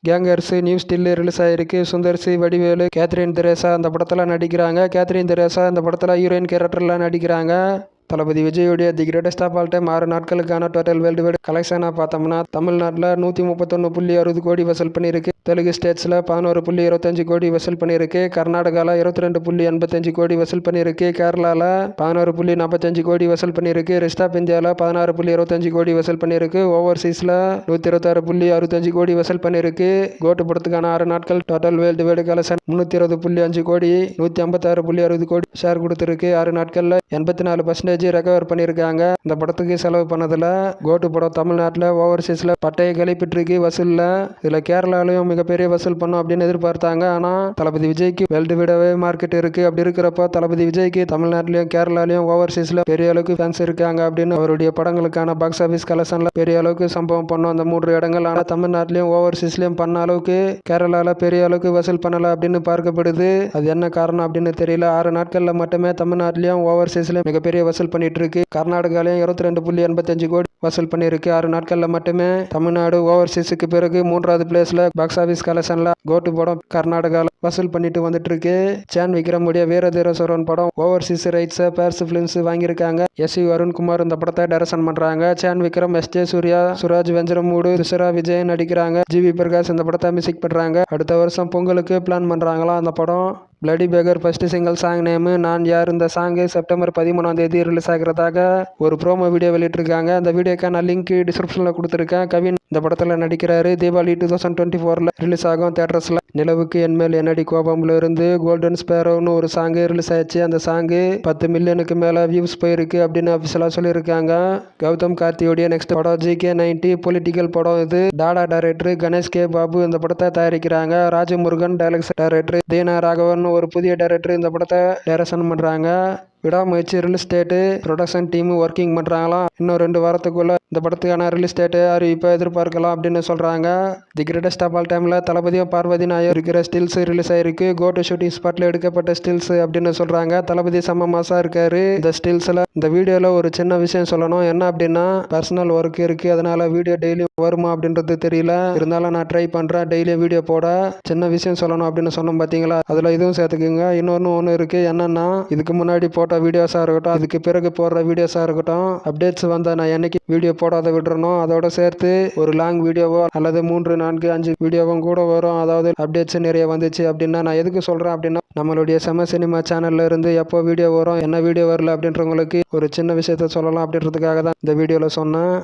Gangers new still release ஆயிருக்கு. Sundar C, Vadivelu, Catherine Tresa அந்த படத்தில் நடிக்கிறாங்க. கேத்ரின் தெரேசா இந்த படத்தில் ஹீரோயின் கேரக்டர்லாம் நடிக்கிறாங்க. தளபதி விஜயுடைய the greatest of all time 6 நாட்களுக்கான டோட்டல் வேர்ல்டு வைடு கலெக்ஷனாக பார்த்தோம்னா தமிழ்நாட்டில் 131.60 கோடி வசூல் பண்ணியிருக்கு. தெலுங்கு ஸ்டேட்ஸில் 11.25 கோடி வசூல் பண்ணியிருக்கு. கர்நாடகாவில் 22.85 கோடி வசூல் பண்ணியிருக்கு. கேரளாவில் 11.45 கோடி வசூல் பண்ணியிருக்கு. ரெஸ்ட் ஆஃப் இந்தியாவில் 16.25 கோடி வசூல் பண்ணியிருக்கு. ஓவர்சீஸில் 126.65 கோடி வசூல் பண்ணியிருக்கு. கோட்டு படத்துக்கான 6 நாட்கள் டோட்டல் வேர்ல்டு வைடு கலெக்ஷன் 320.5 கோடி 156.60 கோடி ஷேர் கொடுத்துருக்கு. 6 நாட்களில் 84% ரெக்கவர் பண்ணியிருக்காங்க. இந்த படத்துக்கு செலவு பண்ணதில் கோட்டு படம் தமிழ்நாட்டில் ஓவர்சீஸில் பட்டையை கைப்பற்றிருக்கு வசூலில். இதில் கேரளாலையும் மிகப்பெரிய வசூல் பண்ணும் அப்படின்னு எதிர்பார்த்தாங்க. ஆனால் தளபதி விஜய்க்கு வேர்ல்டு வைடாவே மார்க்கெட் இருக்குது. அப்படி இருக்கிறப்போ தளபதி விஜய்க்கு தமிழ்நாட்டிலையும் கேரளாலையும் ஓவர்சீஸில் பெரிய அளவுக்கு ஃபேன்ஸ் இருக்காங்க அப்படின்னு அவருடைய படங்களுக்கான பாக்ஸ் ஆஃபீஸ் கலெக்ஷனில் பெரிய அளவுக்கு சம்பவம் பண்ணோம் அந்த 3 இடங்கள். ஆனால் தமிழ்நாட்டிலையும் ஓவர்சீஸ்லையும் பண்ண அளவுக்கு கேரளாவில் பெரிய அளவுக்கு வசூல் பண்ணலை அப்படின்னு பார்க்கப்படுது. அது என்ன காரணம் அப்படின்னு தெரியல. 6 நாட்களில் மட்டுமே தமிழ்நாட்டிலையும் ஓவர்சீஸ்லையும் மிகப்பெரிய வசூல் பண்ணிட்டு இருக்கு. கர்நாடகாலையும் 22.85 கோடி வசூல் பண்ணியிருக்கு. 6 நாட்களில் மட்டுமே. தமிழ்நாடு ஓவர்சீஸுக்கு பிறகு 3வது பிளேஸ்ல பாக்ஸ் ஆஃபீஸ் கலெக்ஷன்ல கோட்டு படம் கர்நாடகாவில் வசூல் பண்ணிட்டு வந்துட்டு இருக்கு. சான் விக்ரமுடைய வீரதீர சூரன் படம் ஓவர்சீஸ் ரைட்ஸை பேர்ஸ் பிலிம்ஸ் வாங்கியிருக்காங்க. எஸ்.வி. அருண்குமார் இந்த படத்தை டைரக்ஷன் பண்றாங்க. சான் விக்ரம், எஸ்.ஜே. சூர்யா, சுராஜ் வெஞ்சரமூடு, துஷரா விஜயன் நடிக்கிறாங்க. ஜி.வி. பிரகாஷ் இந்த படத்தை மியூசிக் பண்றாங்க. அடுத்த வருஷம் பொங்கலுக்கு பிளான் பண்றாங்களா அந்த படம். Bloody beggar first single song name Naan Yaar. இந்த சாங்கு செப்டம்பர் 13 ரிலீஸ் ஆகிறதாக ஒரு ப்ரோமோ வீடியோ வெளியிட்டிருக்காங்க. அந்த வீடியோக்கான லிங்க் டிஸ்கிரிப்ஷனில் கொடுத்துருக்கேன். கவின் இந்த படத்தில் நடிக்கிறாரு. தீபாவளி 2024 ரிலீஸ் ஆகும் தியேட்டர்ஸில். நிலவுக்கு என்மேல் என்னடி கோபம்ல இருந்து கோல்டன் ஸ்பேரோன்னு ஒரு சாங்கு ரிலீஸ் ஆயிடுச்சு. அந்த சாங்கு 10 மில்லியனுக்கு மேலே வியூஸ் போயிருக்கு அப்படின்னு அஃபிஷியலாக சொல்லியிருக்காங்க. கௌதம் கார்த்தியோடைய நெக்ஸ்ட் படம் GK90 பொலிட்டிக்கல் படம். இது டாடா டைரக்டர் கணேஷ் கே பாபு இந்த படத்தை தயாரிக்கிறாங்க. ராஜமுருகன் டைரக்டர். தீனா ராகவன் ஒரு புதிய டைரக்டர் இந்த படத்தை டைரக்ஷன் பண்ணுறாங்க. Vidaamuyarchi release date production team working பண்ணுறாங்களாம். இன்னும் 2 வாரத்துக்குள்ள இந்த படத்துக்கான ரிலீஸ் டேட்டு அறிவிப்பை எதிர்பார்க்கலாம் அப்படின்னு சொல்கிறாங்க. தி கிரேட்டஸ்ட் ஆஃப் ஆல் டைமில் தளபதியும் பார்வதி நாயர் இருக்கிற ஸ்டில்ஸ் ரிலீஸ் ஆயிருக்கு. கோட்டு ஷூட்டிங் ஸ்பாட்டில் எடுக்கப்பட்ட ஸ்டில்ஸ் அப்படின்னு சொல்கிறாங்க. தளபதி செம்ம மாசாக இருக்காரு இந்த ஸ்டில்ஸில். இந்த வீடியோவில் ஒரு சின்ன விஷயம் சொல்லணும். என்ன அப்படின்னா பர்சனல் ஒர்க் இருக்குது. அதனால் வீடியோ டெய்லி வருமா அப்படின்றது தெரியல. இருந்தாலும் நான் ட்ரை பண்ணுறேன் டெய்லியும் வீடியோ போட. சின்ன விஷயம் சொல்லணும் அப்படின்னு சொன்னோம் பார்த்தீங்களா, அதில் இதுவும் சேர்த்துக்குங்க. ஒன்று இருக்குது. என்னென்னா இதுக்கு முன்னாடி போட்ட வீடியோஸாக இருக்கட்டும், அதுக்கு பிறகு போடுற வீடியோஸாக இருக்கட்டும், அப்டேட்ஸ் வந்தால் நான் என்னைக்கு வீடியோ போடாத விடுறனோ அதோட சேர்த்து ஒரு லாங் வீடியோவோ அல்லது 3, 4, 5 வீடியோவும் கூட வரும். அதாவது அப்டேட்ஸ் நிறைய வந்துச்சு அப்படின்னா நான் எதுக்கு சொல்கிறேன் அப்படின்னா நம்மளுடைய செம சினிமா சேனல்ல இருந்து எப்போ வீடியோ வரும், என்ன வீடியோ வரல அப்படின்றவங்களுக்கு ஒரு சின்ன விஷயத்த சொல்லலாம் அப்படின்றதுக்காக தான் இந்த வீடியோவில் சொன்னேன்.